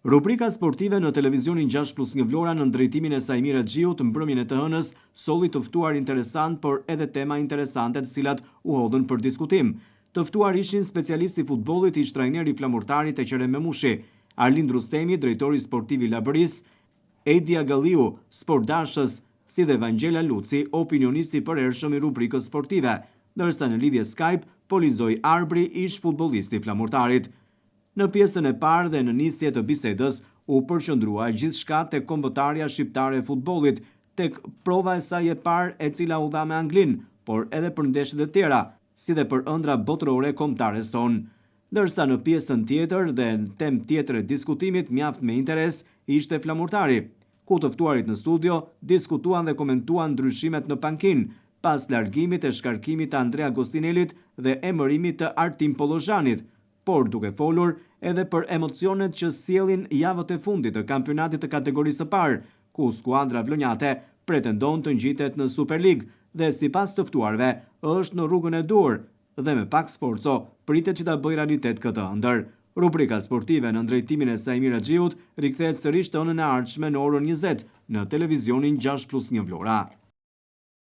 Rubrika sportive në televizionin 6+1 Vlora në drejtimin e Sajmir Axhiut mbrëmjen e të hënës solli të ftuar interesant, por edhe tema interesante të cilat u hodhën për diskutim. Të ftuar ishin specialisti i futbollit, ish trajneri flamurtarit e Qerem Memushi, Arlind Rustemi, drejtori sportiv i Labëris, Edia Galliu, sportdashës, si dhe Vangjela Luci, opinionisti përhershëm i rubrikës sportive, ndërsa në lidhje Skype Polizoj Arbri, ish futbollisti flamurtarit. Në pjesën e parë dhe në nisje të bisedës u përqendrua gjithçka tek kombëtarja shqiptare e futbollit, tek prova e saj e parë e cila u dha me Anglinë, por edhe për ndeshjet e tjera, si dhe për ëndra botërore kombëtares tonë. Ndërsa në pjesën tjetër dhe në temë tjetër e diskutimit mjaft me interes ishte flamurtari, ku të ftuarit në studio diskutuan dhe komentuan ndryshimet në pankinë pas largimit e shkarkimit të Andrea Gostinelit dhe emërimit të Artim Pollozhanit, por duke folur edhe për emocionet që sjellin javët e fundit të kampionatit të kategorisë së parë, ku skuadra vlonjate pretendon të ngjitet në Super League dhe sipas të ftuarve është në rrugën e dur dhe me pak sforco pritet që ta bëjë realitet këtë ëndër. Rubrika sportive në drejtimin e Sajmir Axhiut rikthehet sërish të hënën e ardhshme në orën 20 në televizionin 6+1 Vlora.